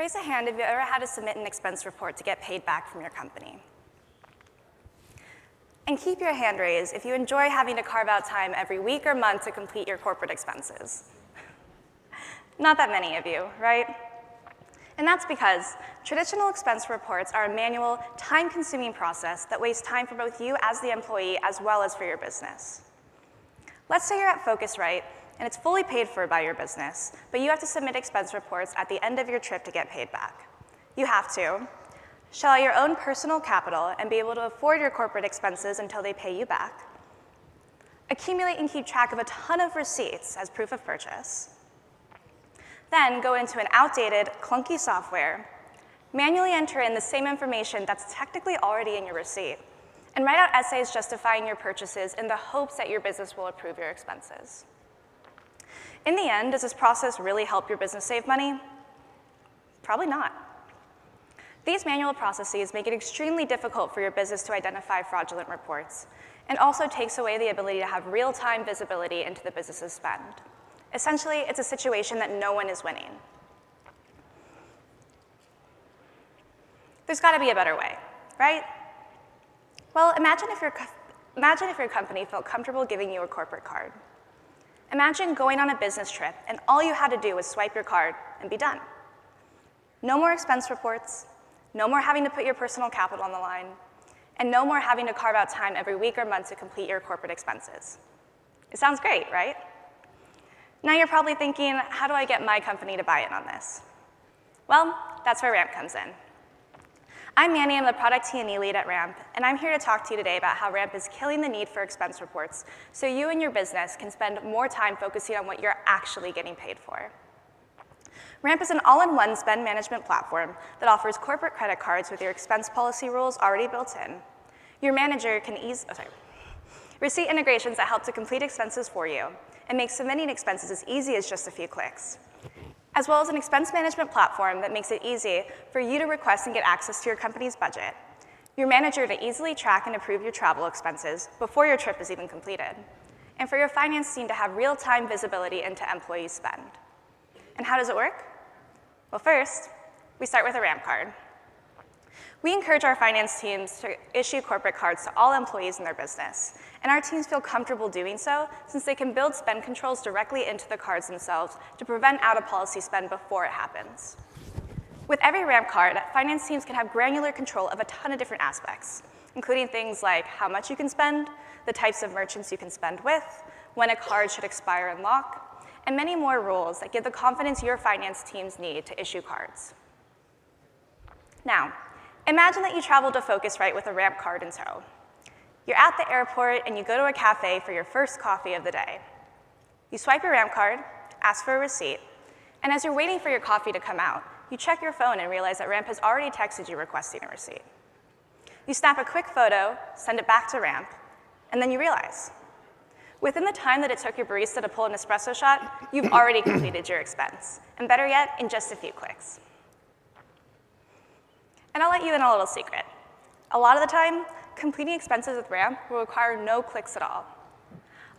Raise a hand if you ever had to submit an expense report to get paid back from your company. And keep your hand raised if you enjoy having to carve out time every week or month to complete your corporate expenses. Not that many of you, right? And that's because traditional expense reports are a manual, time-consuming process that wastes time for both you as the employee as well as for your business. Let's say you're at Phocuswright and it's fully paid for by your business, but you have to submit expense reports at the end of your trip to get paid back. You have to shell out your own personal capital and be able to afford your corporate expenses until they pay you back, accumulate and keep track of a ton of receipts as proof of purchase, then go into an outdated, clunky software, manually enter in the same information that's technically already in your receipt, and write out essays justifying your purchases in the hopes that your business will approve your expenses. In the end, does this process really help your business save money? Probably not. These manual processes make it extremely difficult for your business to identify fraudulent reports, and also takes away the ability to have real-time visibility into the business's spend. Essentially, it's a situation that no one is winning. There's got to be a better way, right? Well, imagine if your company felt comfortable giving you a corporate card. Imagine going on a business trip and all you had to do was swipe your card and be done. No more expense reports, no more having to put your personal capital on the line, and no more having to carve out time every week or month to complete your corporate expenses. It sounds great, right? Now you're probably thinking, how do I get my company to buy in on this? Well, that's where Ramp comes in. I'm Manny, I'm the Product T&E lead at Ramp, and I'm here to talk to you today about how Ramp is killing the need for expense reports so you and your business can spend more time focusing on what you're actually getting paid for. Ramp is an all-in-one spend management platform that offers corporate credit cards with your expense policy rules already built in. Your manager can receipt integrations that help to complete expenses for you and make submitting expenses as easy as just a few clicks, as well as an expense management platform that makes it easy for you to request and get access to your company's budget, your manager to easily track and approve your travel expenses before your trip is even completed, and for your finance team to have real-time visibility into employee spend. And how does it work? Well, first, we start with a Ramp card. We encourage our finance teams to issue corporate cards to all employees in their business, and our teams feel comfortable doing so since they can build spend controls directly into the cards themselves to prevent out-of-policy spend before it happens. With every Ramp card, finance teams can have granular control of a ton of different aspects, including things like how much you can spend, the types of merchants you can spend with, when a card should expire and lock, and many more rules that give the confidence your finance teams need to issue cards. Now, imagine that you travel to Phocuswright with a Ramp card in tow. You're at the airport and you go to a cafe for your first coffee of the day. You swipe your Ramp card, ask for a receipt, and as you're waiting for your coffee to come out, you check your phone and realize that Ramp has already texted you requesting a receipt. You snap a quick photo, send it back to Ramp, and then you realize, within the time that it took your barista to pull an espresso shot, you've already completed your expense, and better yet, in just a few clicks. And I'll let you in a little secret. A lot of the time, completing expenses with Ramp will require no clicks at all.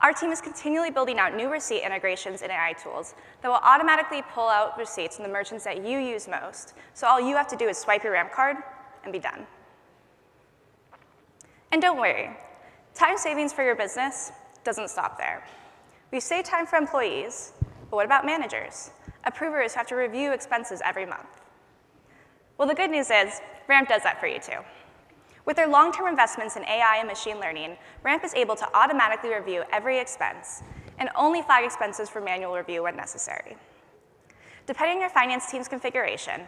Our team is continually building out new receipt integrations and AI tools that will automatically pull out receipts from the merchants that you use most, so all you have to do is swipe your Ramp card and be done. And don't worry, time savings for your business doesn't stop there. We save time for employees, but what about managers, approvers who have to review expenses every month? Well, the good news is Ramp does that for you too. With their long-term investments in AI and machine learning, Ramp is able to automatically review every expense and only flag expenses for manual review when necessary. Depending on your finance team's configuration,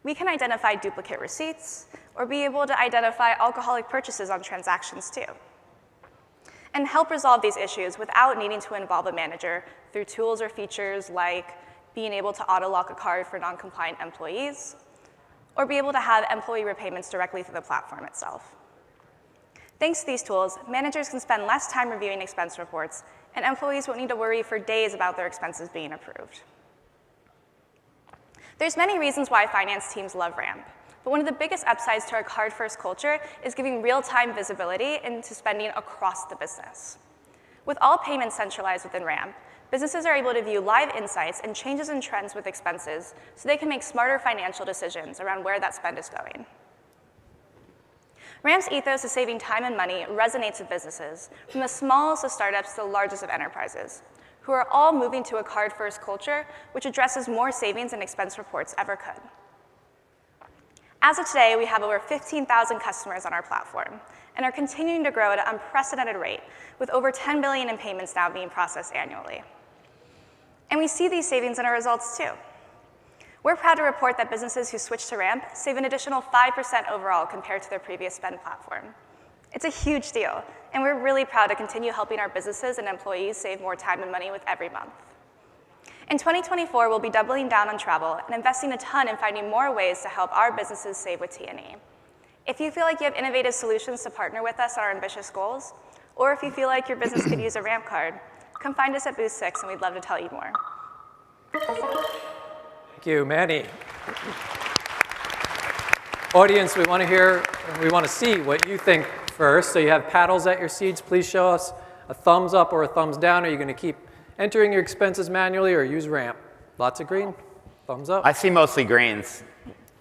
we can identify duplicate receipts or be able to identify alcoholic purchases on transactions too, and help resolve these issues without needing to involve a manager through tools or features like being able to auto-lock a card for non-compliant employees, or be able to have employee repayments directly through the platform itself. Thanks to these tools, managers can spend less time reviewing expense reports, and employees won't need to worry for days about their expenses being approved. There's many reasons why finance teams love Ramp, but one of the biggest upsides to our card-first culture is giving real-time visibility into spending across the business. With all payments centralized within Ramp, Businesses are able to view live insights and changes in trends with expenses so they can make smarter financial decisions around where that spend is going. Ramp's ethos of saving time and money resonates with businesses, from the smallest of startups to the largest of enterprises, who are all moving to a card-first culture which addresses more savings than expense reports ever could. As of today, we have over 15,000 customers on our platform and are continuing to grow at an unprecedented rate, with over $10 billion in payments now being processed annually. And we see these savings in our results too. We're proud to report that businesses who switch to Ramp save an additional 5% overall compared to their previous spend platform. It's a huge deal, and we're really proud to continue helping our businesses and employees save more time and money with every month. In 2024, we'll be doubling down on travel and investing a ton in finding more ways to help our businesses save with T&E. If you feel like you have innovative solutions to partner with us on our ambitious goals, or if you feel like your business could use a Ramp card, come find us at Booth 6, and we'd love to tell you more. Thank you, Manny. Audience, we want to hear, we want to see what you think first. So you have paddles at your seats. Please show us a thumbs up or a thumbs down. Are you going to keep entering your expenses manually or use Ramp? Lots of green. Thumbs up. I see mostly greens.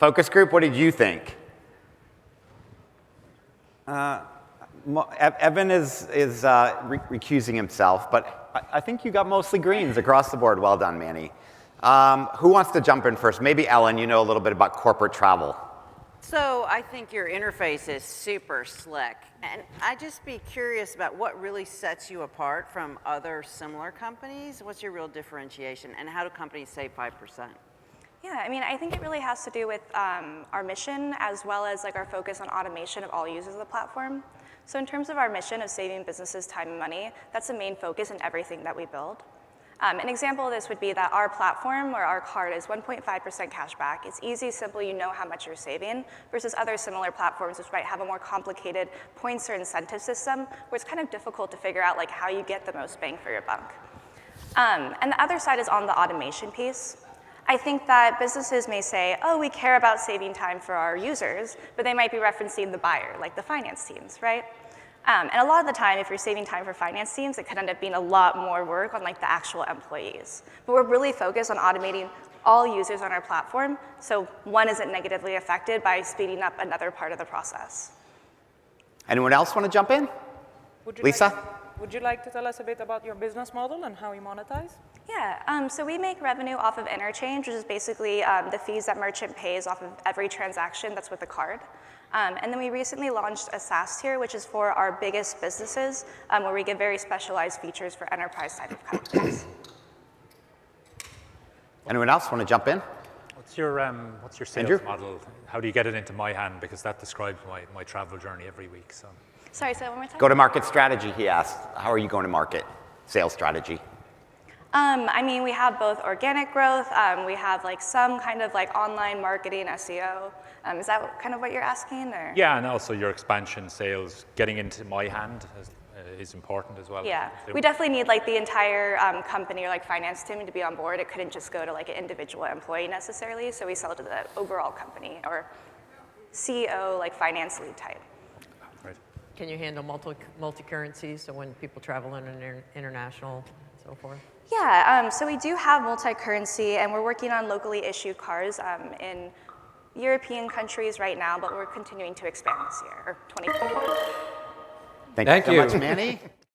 Focus group, what did you think? Evan is recusing himself, but I think you got mostly greens across the board. Well done, Manny. Who wants to jump in first? Maybe Ellen, you know a little bit about corporate travel. So I think your interface is super slick. And I'd just be curious about what really sets you apart from other similar companies. What's your real differentiation? And how do companies save 5%? Yeah, I mean, I think it really has to do with our mission as well as like our focus on automation of all users of the platform. So in terms of our mission of saving businesses time and money, that's the main focus in everything that we build. An example of this would be that our platform or our card is 1.5% cash back. It's easy, simple, you know how much you're saving, versus other similar platforms which might have a more complicated points or incentive system where it's kind of difficult to figure out like how you get the most bang for your buck. And the other side is on the automation piece. I think that businesses may say, oh, we care about saving time for our users, but they might be referencing the buyer, like the finance teams, right? And a lot of the time, if you're saving time for finance teams, it could end up being a lot more work on like the actual employees. But we're really focused on automating all users on our platform, so one isn't negatively affected by speeding up another part of the process. Anyone else want to jump in? Lisa? Would you like to tell us a bit about your business model and how you monetize? Yeah, so we make revenue off of interchange, which is basically the fees that merchant pays off of every transaction that's with the card. And then we recently launched a SaaS tier, which is for our biggest businesses, where we give very specialized features for enterprise type of companies. Anyone else want to jump in? What's your sales Andrew? model? How do you get it into my hand? Because that describes my travel journey every week. So. Sorry, say that one more time? Go-to-market strategy, he asked. How are you going to market? Sales strategy. I mean, we have both organic growth, we have like some kind of like online marketing, SEO. Is that kind of what you're asking? Or? Yeah, and also your expansion sales, getting into my hand is important as well. Yeah, we definitely need like the entire company or like finance team to be on board. It couldn't just go to like an individual employee necessarily, so we sell to the overall company or CEO, like finance lead type. Right. Can you handle multi-currencies, so when people travel international and so forth? Yeah, so we do have multi-currency, and we're working on locally issued cards in European countries right now, but we're continuing to expand this year, or 2024. Thank you so much, Manny.